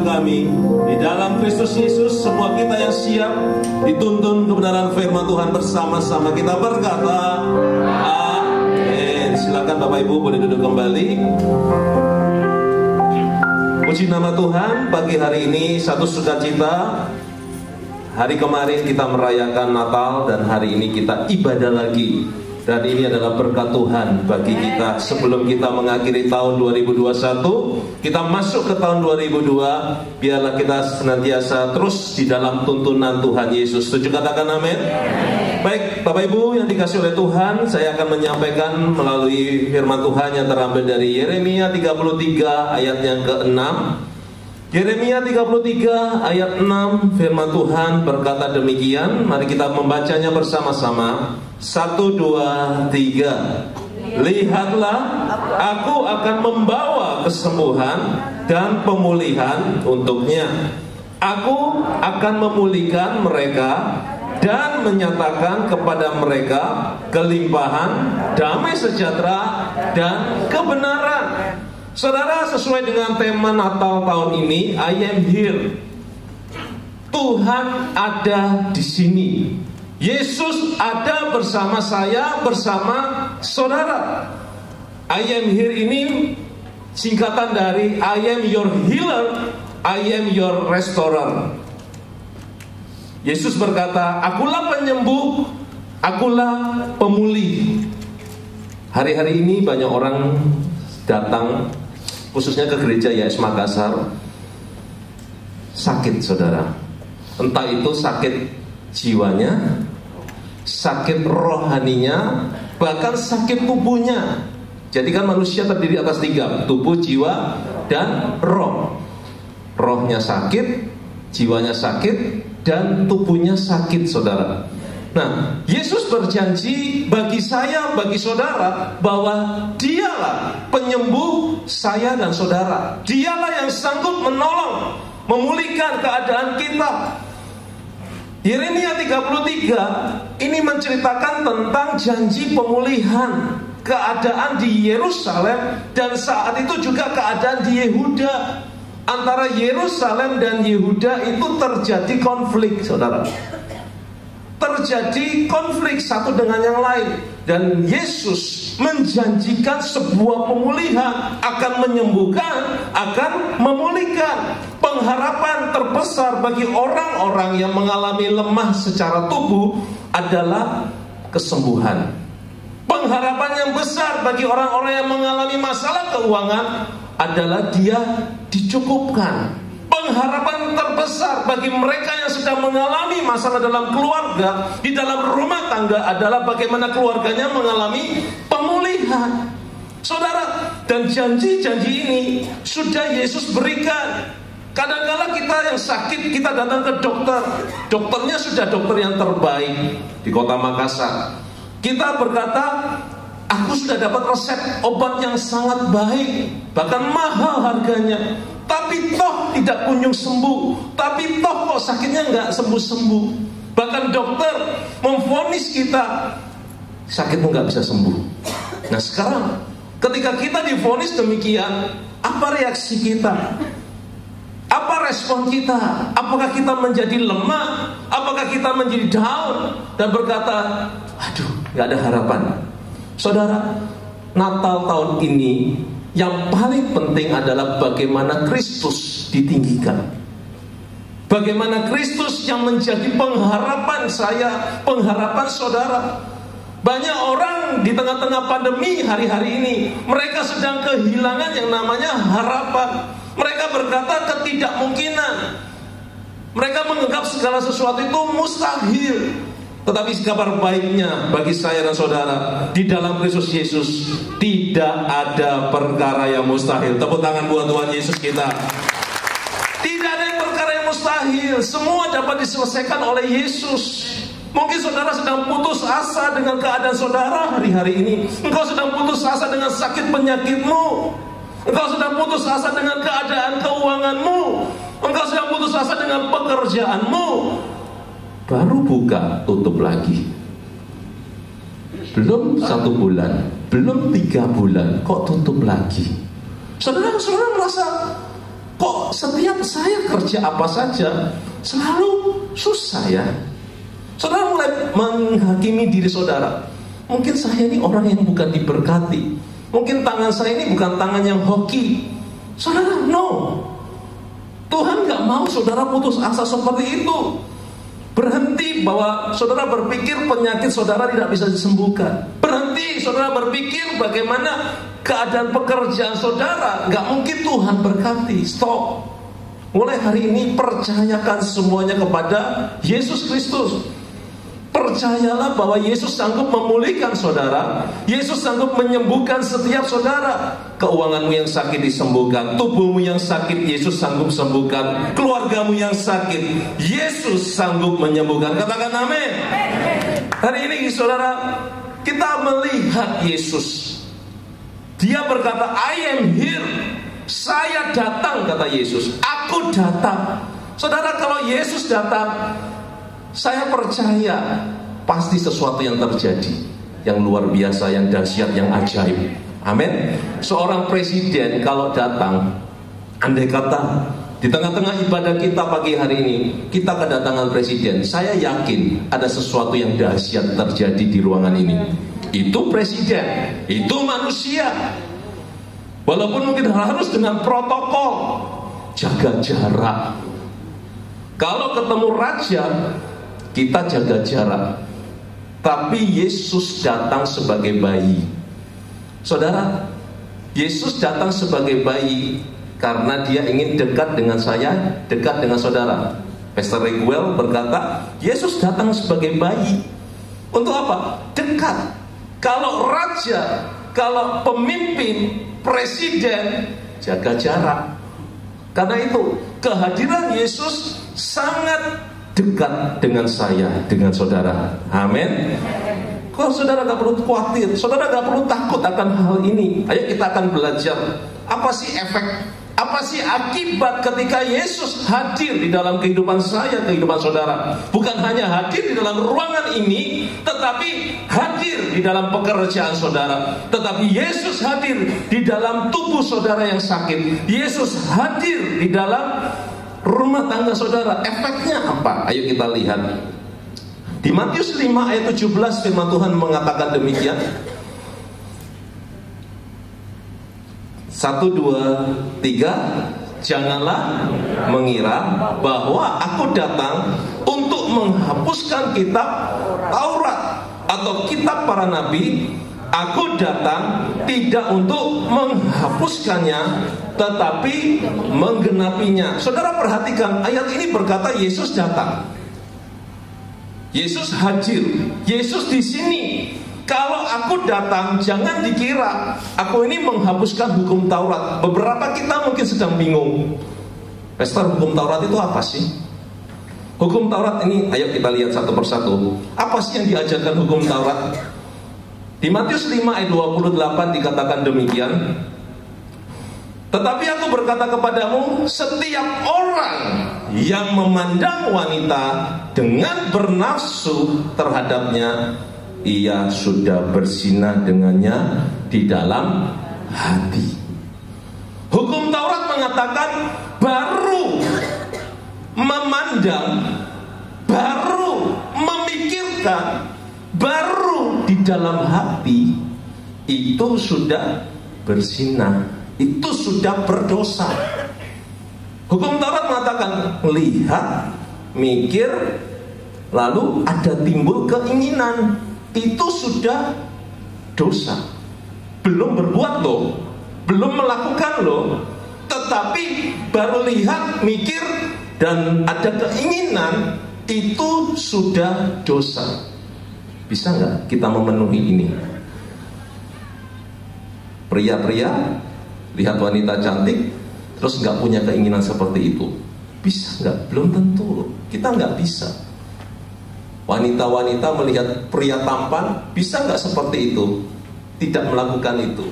kami. Di dalam Kristus Yesus, semua kita yang siap dituntun kebenaran firman Tuhan bersama-sama kita berkata, amin. Silakan Bapak Ibu boleh duduk kembali. Puji nama Tuhan, pagi hari ini satu sukacita. Hari kemarin kita merayakan Natal dan hari ini kita ibadah lagi. Dan ini adalah berkat Tuhan bagi kita. Sebelum kita mengakhiri tahun 2021, kita masuk ke tahun 2002. Biarlah kita senantiasa terus di dalam tuntunan Tuhan Yesus. Setuju katakan amin? Baik, Bapak Ibu yang dikasih oleh Tuhan, saya akan menyampaikan melalui firman Tuhan yang terambil dari Yeremia 33 ayat yang ke-6. Yeremia 33 ayat 6, firman Tuhan berkata demikian. Mari kita membacanya bersama-sama. 1, 2, 3. Lihatlah, aku akan membawa kesembuhan dan pemulihan untuknya. Aku akan memulihkan mereka dan menyatakan kepada mereka kelimpahan, damai sejahtera, dan kebenaran. Saudara, sesuai dengan tema Natal tahun ini, I am here. Tuhan ada di sini. Yesus ada bersama saya, bersama saudara. I am here ini singkatan dari I am your healer, I am your restorer. Yesus berkata, akulah penyembuh, akulah pemulih. Hari-hari ini banyak orang datang khususnya ke gereja YS Makassar sakit, saudara. Entah itu sakit jiwanya, sakit rohaninya, bahkan sakit tubuhnya. Jadi kan manusia terdiri atas 3, tubuh, jiwa, dan roh. Rohnya sakit, jiwanya sakit, dan tubuhnya sakit, saudara. Nah, Yesus berjanji bagi saya, bagi saudara, bahwa dialah penyembuh saya dan saudara. Dialah yang sanggup menolong, memulihkan keadaan kita. Yeremia 33 ini menceritakan tentang janji pemulihan keadaan di Yerusalem, dan saat itu juga keadaan di Yehuda. Antara Yerusalem dan Yehuda itu terjadi konflik, saudara. Terjadi konflik satu dengan yang lain. Dan Yesus menjanjikan sebuah pemulihan, akan menyembuhkan, akan memulihkan. Pengharapan terbesar bagi orang-orang yang mengalami lemah secara tubuh adalah kesembuhan. Pengharapan yang besar bagi orang-orang yang mengalami masalah keuangan adalah dia dicukupkan. Pengharapan terbesar bagi mereka yang sedang mengalami masalah dalam keluarga, di dalam rumah tangga, adalah bagaimana keluarganya mengalami pemulihan. Saudara, dan janji-janji ini sudah Yesus berikan. Kadang-kala kita yang sakit, kita datang ke dokter. Dokternya sudah dokter yang terbaik di kota Makassar. Kita berkata, aku sudah dapat resep obat yang sangat baik, bahkan mahal harganya, tapi toh tidak kunjung sembuh. Tapi toh kok sakitnya nggak sembuh-sembuh. Bahkan dokter memvonis kita, sakitmu nggak bisa sembuh. Nah sekarang, ketika kita divonis demikian, apa reaksi kita? Apa respon kita? Apakah kita menjadi lemah? Apakah kita menjadi down dan berkata, aduh, nggak ada harapan? Saudara, Natal tahun ini yang paling penting adalah bagaimana Kristus ditinggikan. Bagaimana Kristus yang menjadi pengharapan saya, pengharapan saudara. Banyak orang di tengah-tengah pandemi hari-hari ini, mereka sedang kehilangan yang namanya harapan. Mereka berkata ketidakmungkinan. Mereka menganggap segala sesuatu itu mustahil. Tetapi kabar baiknya bagi saya dan saudara, di dalam Kristus Yesus tidak ada perkara yang mustahil. Tepuk tangan buat Tuhan Yesus kita. Tidak ada perkara yang mustahil. Semua dapat diselesaikan oleh Yesus. Mungkin saudara sedang putus asa dengan keadaan saudara hari-hari ini. Engkau sedang putus asa dengan sakit penyakitmu. Engkau sedang putus asa dengan keadaan keuanganmu. Engkau sedang putus asa dengan pekerjaanmu. Baru buka, tutup lagi. Belum 1 bulan, belum 3 bulan, kok tutup lagi. Saudara merasa, kok kok setiap saya kerja apa saja selalu susah ya? Saudara mulai menghakimi diri saudara. Mungkin saya ini orang yang bukan diberkati. Mungkin tangan saya ini bukan tangan yang hoki. Saudara, no. Tuhan gak mau saudara putus asa seperti itu. Berhenti bahwa saudara berpikir penyakit saudara tidak bisa disembuhkan. Berhenti saudara berpikir bagaimana keadaan pekerjaan saudara gak mungkin Tuhan berkati. Stop. Mulai hari ini percayakan semuanya kepada Yesus Kristus. Percayalah bahwa Yesus sanggup memulihkan saudara. Yesus sanggup menyembuhkan setiap saudara. Keuanganmu yang sakit disembuhkan. Tubuhmu yang sakit Yesus sanggup sembuhkan. Keluargamu yang sakit Yesus sanggup menyembuhkan. Katakan amin. Hari ini saudara, kita melihat Yesus. Dia berkata, I am here. Saya datang, kata Yesus. Aku datang. Saudara, kalau Yesus datang, saya percaya pasti sesuatu yang terjadi, yang luar biasa, yang dahsyat, yang ajaib. Amin. Seorang presiden kalau datang, andai kata di tengah-tengah ibadah kita pagi hari ini kita kedatangan presiden, saya yakin ada sesuatu yang dahsyat terjadi di ruangan ini. Itu presiden, itu manusia. Walaupun mungkin harus dengan protokol, jaga jarak. Kalau ketemu raja, kita jaga jarak. Tapi Yesus datang sebagai bayi. Saudara, Yesus datang sebagai bayi karena dia ingin dekat dengan saya, dekat dengan saudara. Pastor Reguel berkata, Yesus datang sebagai bayi. Untuk apa? Dekat. Kalau raja, kalau pemimpin, presiden, jaga jarak. Karena itu kehadiran Yesus sangat dekat dengan saya, dengan saudara. Amin. Kalau saudara gak perlu khawatir, saudara gak perlu takut akan hal ini. Ayo kita akan belajar apa sih efek, apa sih akibat ketika Yesus hadir di dalam kehidupan saya, kehidupan saudara. Bukan hanya hadir di dalam ruangan ini, tetapi hadir di dalam pekerjaan saudara. Tetapi Yesus hadir di dalam tubuh saudara yang sakit. Yesus hadir di dalam rumah tangga saudara. Efeknya apa? Ayo kita lihat. Di Matius 5 ayat 17 firman Tuhan mengatakan demikian. 1, 2, 3. Janganlah mengira bahwa aku datang untuk menghapuskan kitab Taurat atau kitab para nabi. Aku datang tidak untuk menghapuskannya, tetapi menggenapinya. Saudara perhatikan, ayat ini berkata Yesus datang. Yesus hadir. Yesus di sini. Kalau aku datang, jangan dikira aku ini menghapuskan hukum Taurat. Beberapa kita mungkin sedang bingung. Pastor, hukum Taurat itu apa sih? Hukum Taurat ini, ayo kita lihat satu persatu. Apa sih yang diajarkan hukum Taurat? Di Matius 5 ayat 28 dikatakan demikian. Tetapi aku berkata kepadamu, setiap orang yang memandang wanita dengan bernafsu terhadapnya, ia sudah berzina dengannya di dalam hati. Hukum Taurat mengatakan baru memandang, baru memikirkan, baru di dalam hati itu sudah berzina, itu sudah berdosa. Hukum Taurat mengatakan lihat, mikir, lalu ada timbul keinginan, itu sudah dosa. Belum berbuat loh, belum melakukan loh, tetapi baru lihat, mikir, dan ada keinginan, itu sudah dosa. Bisa nggak kita memenuhi ini? Pria-pria lihat wanita cantik terus nggak punya keinginan seperti itu, bisa nggak? Belum tentu. Kita nggak bisa. Wanita-wanita melihat pria tampan, bisa nggak seperti itu? Tidak melakukan itu.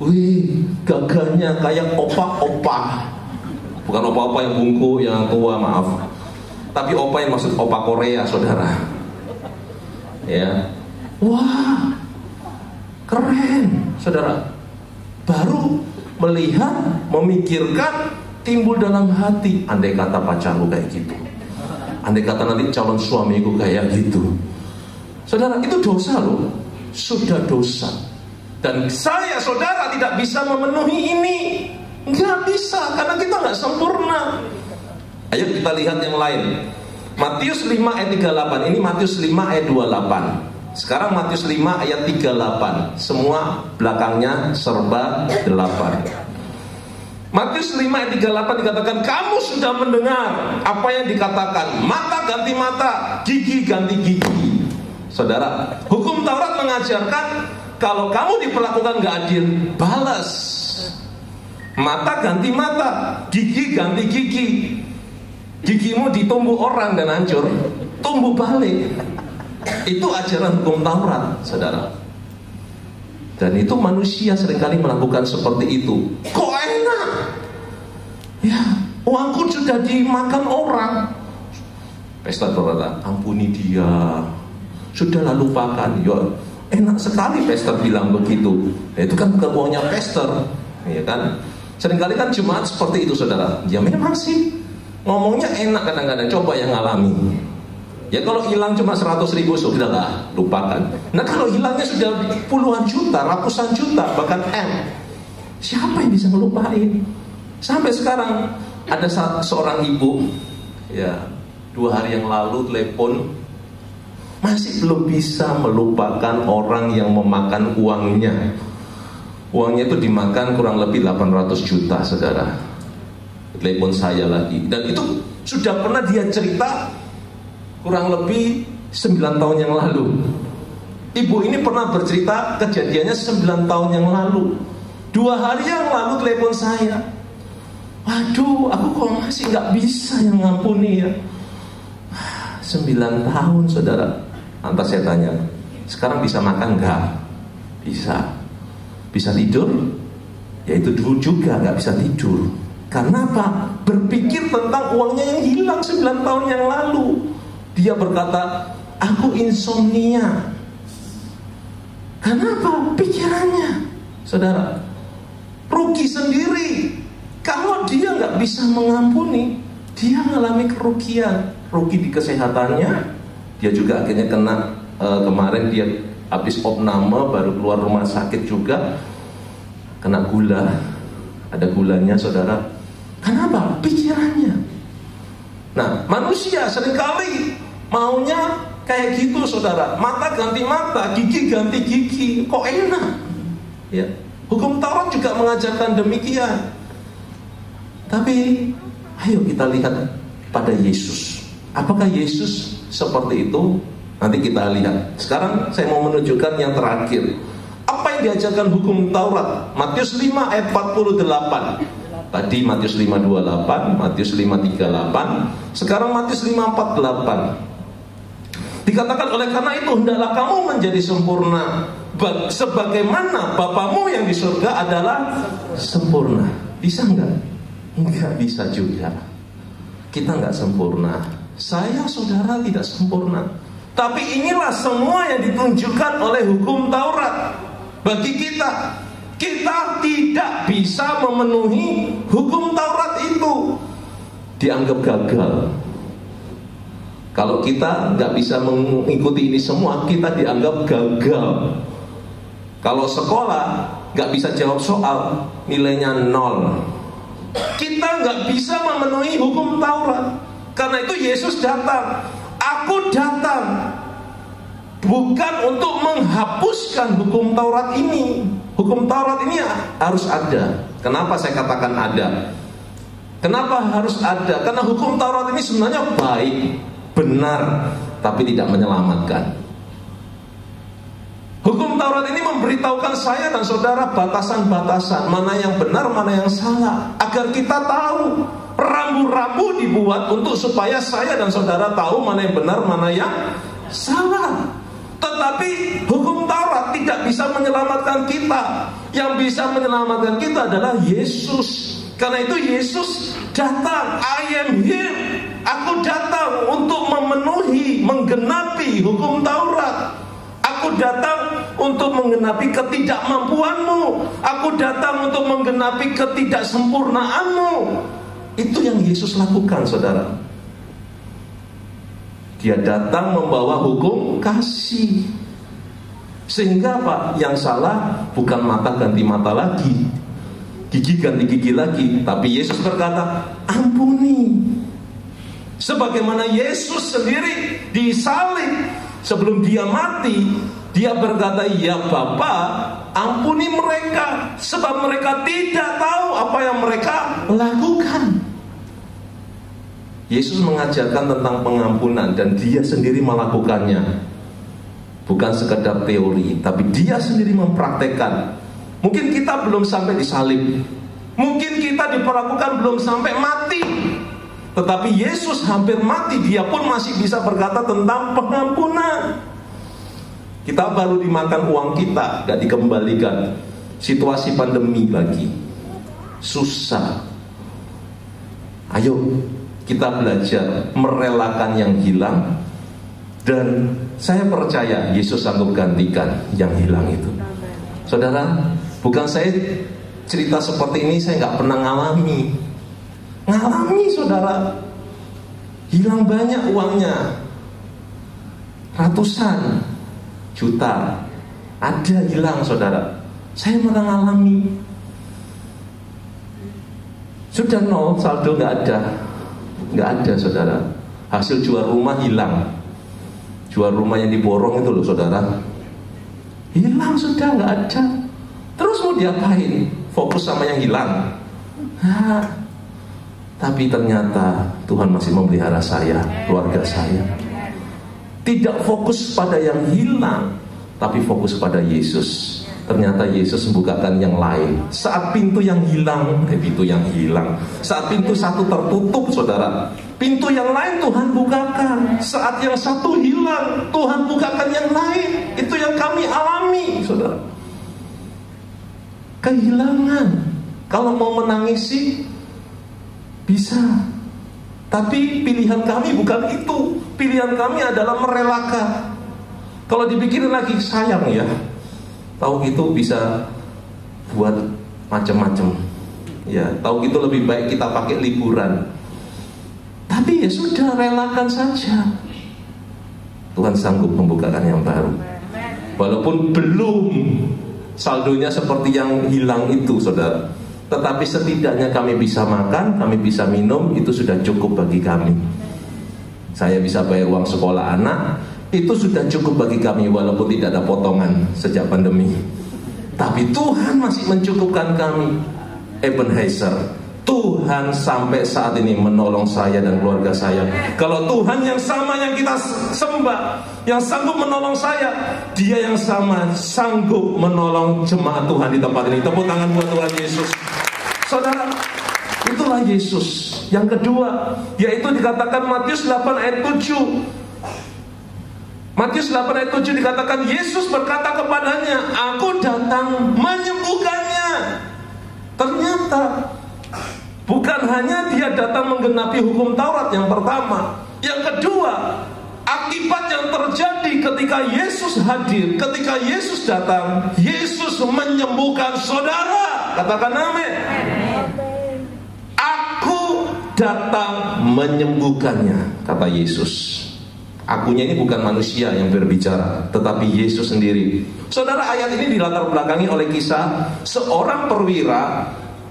Wih, gagahnya kayak opa-opa. Bukan opa-opa yang bungku, yang tua, maaf. Tapi opa yang maksud opa Korea, saudara. Ya, wah, keren, saudara. Baru melihat, memikirkan, timbul dalam hati, andai kata pacarku kayak gitu, andai kata nanti calon suamiku kayak gitu. Saudara, itu dosa loh, sudah dosa. Dan saya, saudara, tidak bisa memenuhi ini. Nggak bisa, karena kita nggak sempurna. Ayo kita lihat yang lain. Matius 5 ayat 38. Ini Matius 5 ayat 28. Sekarang Matius 5 ayat 38. Semua belakangnya serba 8. Matius 5 ayat 38 dikatakan, kamu sudah mendengar apa yang dikatakan, mata ganti mata, gigi ganti gigi. Saudara, hukum Taurat mengajarkan kalau kamu diperlakukan gak adil, balas. Mata ganti mata, gigi ganti gigi. Gigimu ditumbuh orang dan hancur, tumbuh balik. Itu ajaran hukum Taurat, saudara. Dan itu manusia seringkali melakukan seperti itu. Kok enak? Ya, uangku sudah dimakan orang. Pastor berkata, ampuni dia, sudahlah lupakan. Ya, enak sekali pastor bilang begitu. Ya, itu kan bukan uangnya pastor, ya kan? Seringkali kan jemaat seperti itu, saudara. Ya memang sih, ngomongnya enak kadang-kadang. Coba yang ngalami. Ya kalau hilang cuma 100.000, sudahlah, lupakan. Nah kalau hilangnya sudah puluhan juta, ratusan juta, bahkan M, siapa yang bisa ngelupain? Sampai sekarang ada seorang ibu, ya 2 hari yang lalu telepon, masih belum bisa melupakan orang yang memakan uangnya. Uangnya itu dimakan kurang lebih 800 juta, saudara. Telepon saya lagi. Dan itu sudah pernah dia cerita kurang lebih 9 tahun yang lalu. Ibu ini pernah bercerita kejadiannya 9 tahun yang lalu. 2 hari yang lalu telepon saya. Waduh, aku kok masih gak bisa yang ngampuni ya. 9 tahun, saudara. Lantas saya tanya, sekarang bisa makan gak? Bisa. Bisa tidur? Ya itu dulu juga gak bisa tidur. Karena apa? Berpikir tentang uangnya yang hilang 9 tahun yang lalu. Dia berkata, aku insomnia. Kenapa? Pikirannya, saudara, rugi sendiri. Kalau dia gak bisa mengampuni, dia mengalami kerugian. Rugi di kesehatannya. Dia juga akhirnya kena, kemarin dia habis opname, baru keluar rumah sakit juga, kena gula. Ada gulanya, saudara. Kenapa? Pikirannya. Nah, manusia seringkali maunya kayak gitu, saudara. Mata ganti mata, gigi ganti gigi. Kok enak? Ya. Hukum Taurat juga mengajarkan demikian. Tapi ayo kita lihat pada Yesus. Apakah Yesus seperti itu? Nanti kita lihat. Sekarang saya mau menunjukkan yang terakhir. Apa yang diajarkan hukum Taurat? Matius 5 ayat 48. Tadi Matius 5:28, Matius 5:38, sekarang Matius 5:48. Dikatakan, oleh karena itu hendaklah kamu menjadi sempurna sebagaimana Bapamu yang di surga adalah sempurna. Bisa enggak? Enggak bisa juga. Kita enggak sempurna. Saya, saudara, tidak sempurna. Tapi inilah semua yang ditunjukkan oleh hukum Taurat bagi kita. Kita tidak bisa memenuhi hukum Taurat itu. Dianggap gagal. Kalau kita nggak bisa mengikuti ini semua, kita dianggap gagal. Kalau sekolah nggak bisa jawab soal, nilainya 0. Kita nggak bisa memenuhi hukum Taurat. Karena itu Yesus datang. Aku datang bukan untuk menghapuskan hukum Taurat ini. Hukum Taurat ini harus ada. Kenapa saya katakan ada? Kenapa harus ada? Karena hukum Taurat ini sebenarnya baik, benar, tapi tidak menyelamatkan. Hukum Taurat ini memberitahukan saya dan saudara batasan-batasan, mana yang benar, mana yang salah, agar kita tahu. Rambu-rambu dibuat untuk supaya saya dan saudara tahu mana yang benar, mana yang salah. Tetapi hukum Taurat tidak bisa menyelamatkan kita. Yang bisa menyelamatkan kita adalah Yesus. Karena itu Yesus datang. I am here. Aku datang untuk memenuhi, menggenapi hukum Taurat. Aku datang untuk menggenapi ketidakmampuanmu. Aku datang untuk menggenapi ketidaksempurnaanmu. Itu yang Yesus lakukan, saudara. Dia datang membawa hukum kasih. Sehingga apa? Yang salah bukan mata ganti mata lagi, gigi ganti gigi lagi, tapi Yesus berkata, ampuni. Sebagaimana Yesus sendiri disalib, sebelum dia mati, dia berkata, ya Bapa, ampuni mereka, sebab mereka tidak tahu apa yang mereka lakukan. Yesus mengajarkan tentang pengampunan dan dia sendiri melakukannya. Bukan sekedar teori, tapi dia sendiri mempraktekkan. Mungkin kita belum sampai disalib, mungkin kita diperlakukan belum sampai mati, tetapi Yesus hampir mati, dia pun masih bisa berkata tentang pengampunan. Kita baru dimakan uang kita, gak dikembalikan. Situasi pandemi lagi, susah. Ayo kita belajar merelakan yang hilang. Dan saya percaya Yesus sanggup gantikan yang hilang itu. Saudara, bukan saya cerita seperti ini, saya gak pernah ngalami, saudara. Hilang banyak uangnya, ratusan juta, ada hilang, saudara. Saya pernah ngalami. Sudah nol, saldo gak ada, saudara. Hasil jual rumah hilang. Jual rumah yang diborong itu loh, saudara, hilang, sudah gak ada. Terus mau diapain? Fokus sama yang hilang. Tapi ternyata Tuhan masih memelihara saya, keluarga saya. Tidak fokus pada yang hilang, tapi fokus pada Yesus. Ternyata Yesus membukakan yang lain. Saat pintu yang hilang, saat pintu satu tertutup, saudara, pintu yang lain Tuhan bukakan. Saat yang satu hilang, Tuhan bukakan yang lain. Itu yang kami alami, saudara. Kehilangan. Kalau mau menangisi bisa, tapi pilihan kami bukan itu. Pilihan kami adalah merelakan. Kalau dipikirin lagi, sayang ya, tahu gitu bisa buat macam-macam. Ya, tahu gitu lebih baik kita pakai liburan. Tapi ya sudah, relakan saja. Tuhan sanggup membukakan yang baru. Walaupun belum saldonya seperti yang hilang itu, saudara, tetapi setidaknya kami bisa makan, kami bisa minum, itu sudah cukup bagi kami. Saya bisa bayar uang sekolah anak, itu sudah cukup bagi kami, walaupun tidak ada potongan sejak pandemi. Tapi Tuhan masih mencukupkan kami. Ebenezer, Tuhan sampai saat ini menolong saya dan keluarga saya. Kalau Tuhan yang sama yang kita sembah, yang sanggup menolong saya, Dia yang sama sanggup menolong jemaat Tuhan di tempat ini. Tepuk tangan buat Tuhan Yesus. Saudara, itulah Yesus. Yang kedua, yaitu dikatakan Matius 8 ayat 7. Matius 8 ayat 7 dikatakan, Yesus berkata kepadanya, aku datang menyembuhkannya. Ternyata bukan hanya dia datang menggenapi hukum Taurat yang pertama, yang kedua, akibat yang terjadi ketika Yesus hadir, ketika Yesus datang, Yesus menyembuhkan saudara. Katakan amin. Aku datang menyembuhkannya, kata Yesus. Akunya ini bukan manusia yang berbicara, tetapi Yesus sendiri. Saudara, ayat ini dilatar belakangi oleh kisah seorang perwira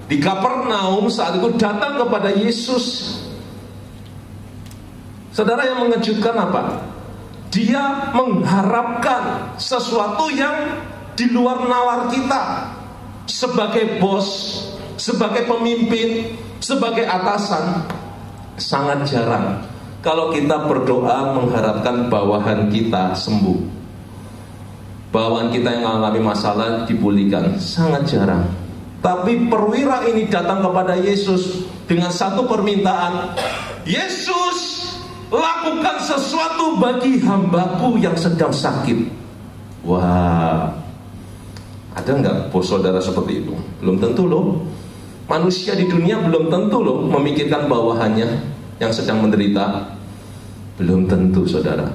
di Kapernaum saat itu datang kepada Yesus. Saudara, yang mengejutkan apa? Dia mengharapkan sesuatu yang di luar nalar kita. Sebagai bos, sebagai pemimpin, sebagai atasan, sangat jarang kalau kita berdoa mengharapkan bawahan kita sembuh, bawahan kita yang mengalami masalah dipulihkan. Sangat jarang. Tapi perwira ini datang kepada Yesus dengan satu permintaan, Yesus, lakukan sesuatu bagi hambaku yang sedang sakit. Wah, ada nggak bos saudara seperti itu? Belum tentu loh. Manusia di dunia belum tentu loh memikirkan bawahannya yang sedang menderita. Belum tentu, saudara.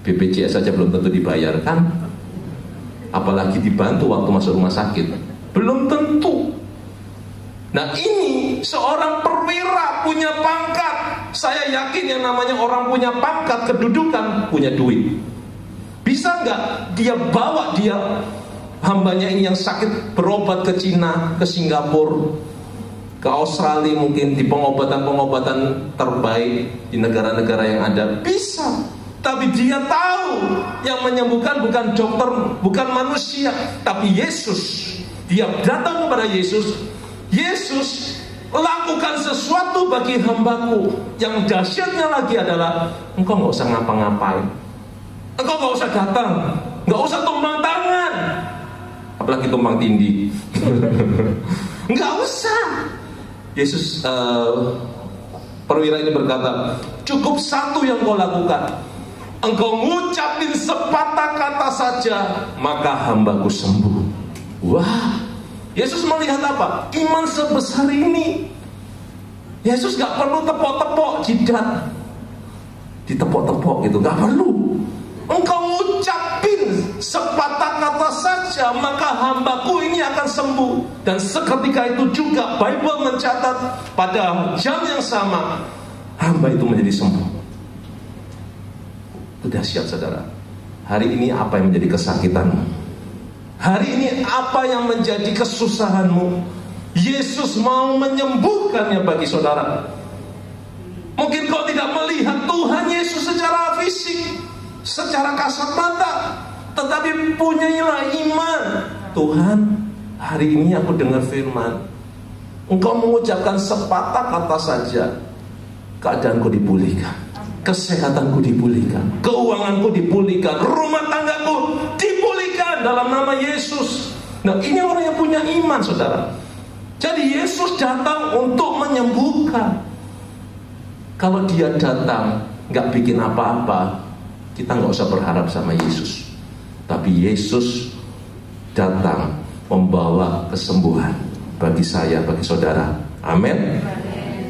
BPJS saja belum tentu dibayarkan, apalagi dibantu waktu masuk rumah sakit. Belum tentu. Nah ini seorang perwira punya pangkat. Saya yakin yang namanya orang punya pangkat, kedudukan, punya duit. Bisa nggak dia bawa hambanya ini yang sakit berobat ke Cina, ke Singapura, ke Australia, mungkin di pengobatan-pengobatan terbaik di negara-negara yang ada? Bisa. Tapi dia tahu yang menyembuhkan bukan dokter, bukan manusia, tapi Yesus. Dia datang kepada Yesus. Yesus, lakukan sesuatu bagi hambaku. Yang dahsyatnya lagi adalah, engkau nggak usah ngapa-ngapain, engkau nggak usah datang, nggak usah tumpang tangan, apalagi tumpang tindih. Nggak usah. Yesus, perwira ini berkata, cukup satu yang kau lakukan. Engkau ngucapin sepatah kata saja, maka hambaku sembuh. Wah, Yesus melihat apa? Iman sebesar ini. Yesus gak perlu tepok-tepok jidat, ditepok-tepok gitu, gak perlu. Engkau ngucapin sepatah kata saja, maka hambaku ini akan sembuh. Dan seketika itu juga Bible mencatat, pada jam yang sama hamba itu menjadi sembuh. Itu dahsyat, saudara. Hari ini apa yang menjadi kesakitanmu? Hari ini apa yang menjadi kesusahanmu? Yesus mau menyembuhkannya bagi saudara. Mungkin kau tidak melihat Tuhan Yesus secara fisik, secara kasat mata, tetapi punyailah iman. Tuhan, hari ini aku dengar firman, Engkau mengucapkan sepatah kata saja, keadaanku dipulihkan, kesehatanku dipulihkan, keuanganku dipulihkan, rumah tanggaku dipulihkan dalam nama Yesus. Nah, ini orang yang punya iman, saudara. Jadi Yesus datang untuk menyembuhkan. Kalau dia datang gak bikin apa-apa, kita gak usah berharap sama Yesus. Tapi Yesus datang membawa kesembuhan bagi saya, bagi saudara. Amin.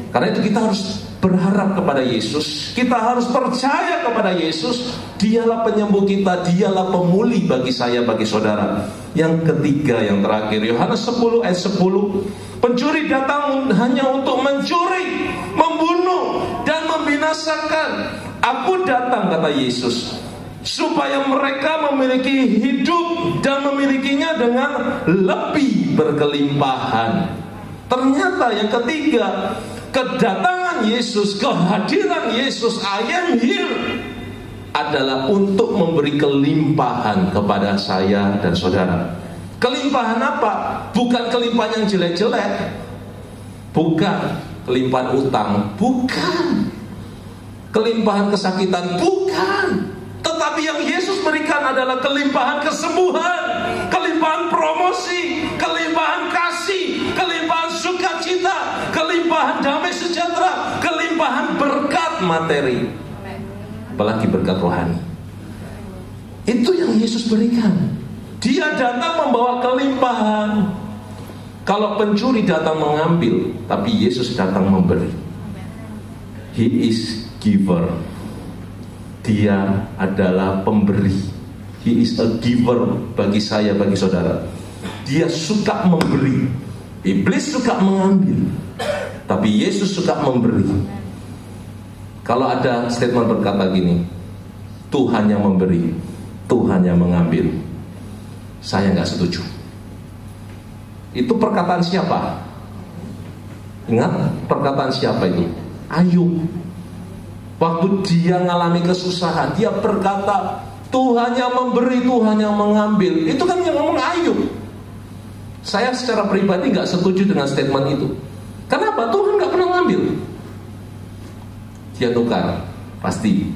Karena itu kita harus berharap kepada Yesus. Kita harus percaya kepada Yesus. Dialah penyembuh kita, dialah pemulih bagi saya, bagi saudara. Yang ketiga, yang terakhir, Yohanes 10 ayat 10. Pencuri datang hanya untuk mencuri, membunuh, dan membinasakan. Aku datang, kata Yesus, supaya mereka memiliki hidup dan memilikinya dengan lebih berkelimpahan. Ternyata yang ketiga, kedatangan Yesus, kehadiran Yesus, I am here, adalah untuk memberi kelimpahan kepada saya dan saudara. Kelimpahan apa? Bukan kelimpahan yang jelek-jelek, bukan kelimpahan utang, bukan kelimpahan kesakitan, bukan. Tetapi yang Yesus berikan adalah kelimpahan kesembuhan, kelimpahan promosi, kelimpahan kasih, kelimpahan sukacita, kelimpahan damai sejahtera, kelimpahan berkat materi, apalagi berkat rohani. Itu yang Yesus berikan. Dia datang membawa kelimpahan. Kalau pencuri datang mengambil, tapi Yesus datang memberi. He is giver. Dia adalah pemberi. He is a giver bagi saya, bagi saudara. Dia suka memberi. Iblis suka mengambil, tapi Yesus suka memberi. Kalau ada statement berkata gini, Tuhan yang memberi, Tuhan yang mengambil, saya nggak setuju. Itu perkataan siapa? Ingat perkataan siapa itu? Ayub. Waktu dia mengalami kesusahan, dia berkata, Tuhan yang memberi, Tuhan yang mengambil. Itu kan yang ngomong Ayub. Saya secara pribadi nggak setuju dengan statement itu. Kenapa? Tuhan nggak pernah ngambil. Dia tukar, pasti.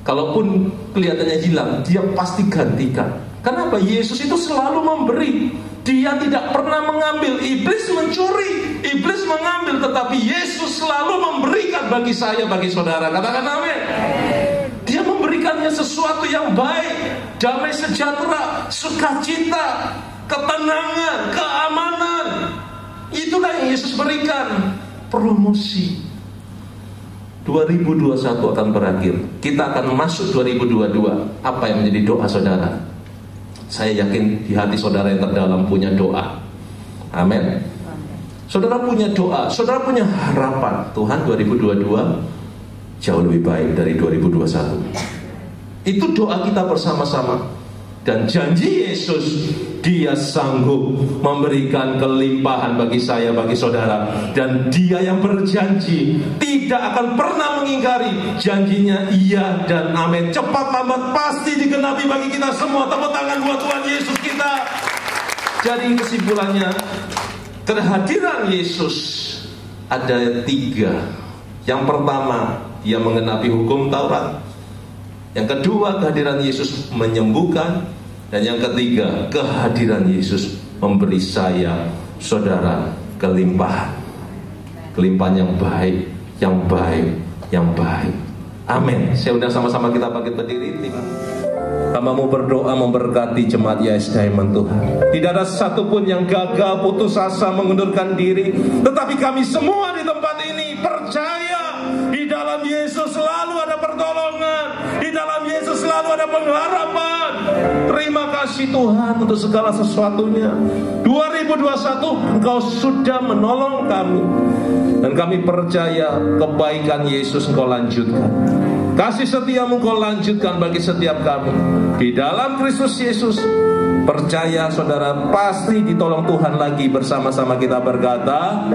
Kalaupun kelihatannya hilang, dia pasti gantikan. Kenapa? Yesus itu selalu memberi. Dia tidak pernah mengambil. Iblis mencuri, iblis mengambil, tetapi Yesus selalu memberikan bagi saya, bagi saudara. Katakan amin. Dia memberikannya sesuatu yang baik, damai sejahtera, sukacita, ketenangan, keamanan. Itulah yang Yesus berikan. Promosi. 2021 akan berakhir. Kita akan masuk 2022. Apa yang menjadi doa saudara? Saya yakin di hati saudara yang terdalam punya doa. Amin. Saudara punya doa, saudara punya harapan, Tuhan 2022 jauh lebih baik dari 2021. Itu doa kita bersama-sama. Dan janji Yesus, Dia sanggup memberikan kelimpahan bagi saya, bagi saudara. Dan Dia yang berjanji tidak akan pernah mengingkari janjinya. Iya dan amin. Cepat lambat pasti digenapi bagi kita semua. Tepuk tangan buat Tuhan Yesus kita. Jadi kesimpulannya, kehadiran Yesus ada 3. Yang pertama, Dia mengenapi hukum Taurat. Yang kedua, kehadiran Yesus menyembuhkan. Dan yang ketiga, kehadiran Yesus memberi saya, saudara, kelimpahan. Kelimpahan yang baik, yang baik, yang baik. Amin. Saya undang sama-sama kita bangkit berdiri. Hamba-Mu berdoa memberkati jemaat YSDM Tuhan. Tidak ada satupun yang gagal, putus asa, mengundurkan diri. Tetapi kami semua di tempat ini percaya di dalam Yesus selalu ada pertolongan, di dalam Yesus selalu ada pengharapan. Terima kasih Tuhan untuk segala sesuatunya. 2021 Engkau sudah menolong kami, dan kami percaya kebaikan Yesus Engkau lanjutkan. Kasih setia-Mu Engkau lanjutkan bagi setiap kami. Di dalam Kristus Yesus, percaya saudara pasti ditolong Tuhan lagi. Bersama-sama kita berkata,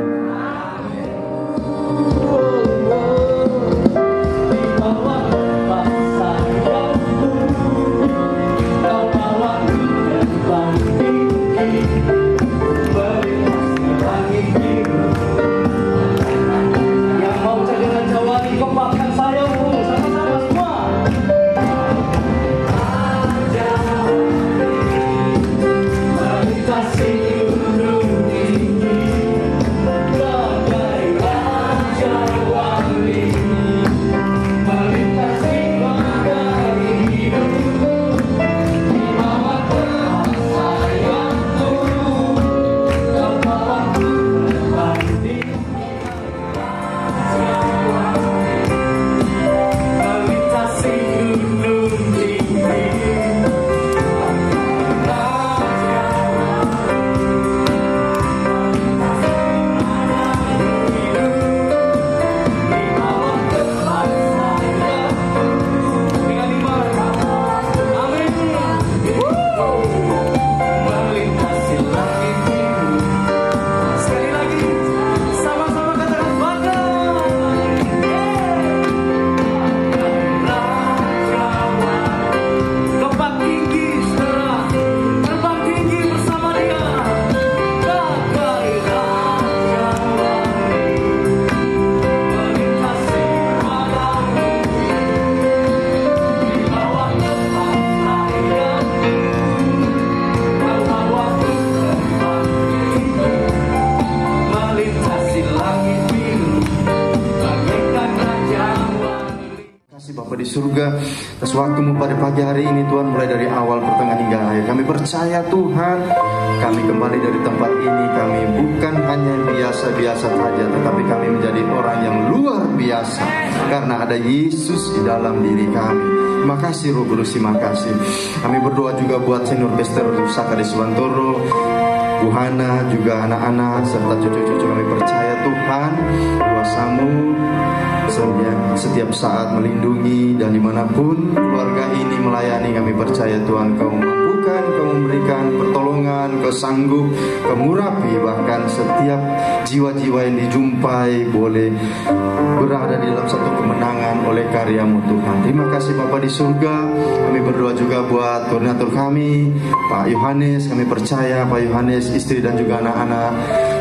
Bapa di surga, atas waktu-Mu pada pagi hari ini Tuhan, mulai dari awal, pertengahan hingga akhir. Kami percaya Tuhan, kami kembali dari tempat ini, kami bukan hanya biasa-biasa saja, tetapi kami menjadi orang yang luar biasa karena ada Yesus di dalam diri kami. Terima kasih Roh Kudus, terima kasih. Kami berdoa juga buat Senior Bester Saka di Suwantoro, Bu Hana, juga anak-anak serta cucu-cucu. Kami percaya Tuhan, kuasa-Mu setiap saat melindungi, dan dimanapun keluarga ini melayani, kami percaya Tuhan Kau mampukan, Kau memberikan pertolongan, Kau sanggup, Kau murapi, bahkan setiap jiwa-jiwa yang dijumpai boleh berada di dalam satu kemenangan oleh karya-Mu Tuhan. Terima kasih Bapa di surga. Kami berdoa juga buat koordinator kami, Pak Yohanes. Kami percaya Pak Yohanes, istri dan juga anak-anak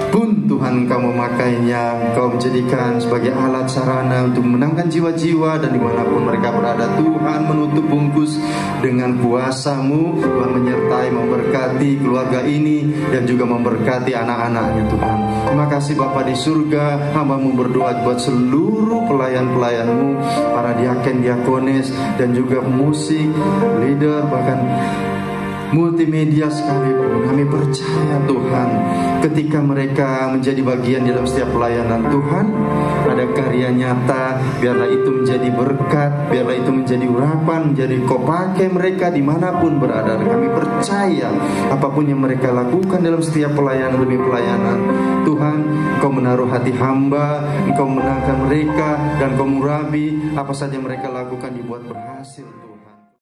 pun Tuhan Kau memakainya, Kau menjadikan sebagai alat sarana untuk menangkan jiwa-jiwa, dan dimanapun mereka berada Tuhan menutup bungkus dengan kuasa-Mu. Tuhan menyertai, memberkati keluarga ini dan juga memberkati anak-anaknya Tuhan. Terima kasih Bapa di surga. Hamba-Mu berdoa buat seluruh pelayan-pelayan-Mu, para diaken, diakones, dan juga musik, leader, bahkan multimedia sekalipun, kami percaya Tuhan, ketika mereka menjadi bagian dalam setiap pelayanan Tuhan, ada karya nyata. Biarlah itu menjadi berkat, biarlah itu menjadi urapan, menjadi Kau pakai mereka dimanapun berada. Kami percaya apapun yang mereka lakukan dalam setiap pelayanan demi pelayanan, Tuhan, Kau menaruh hati hamba, Engkau menangkan mereka, dan Kau murabi apa saja mereka lakukan dibuat berhasil.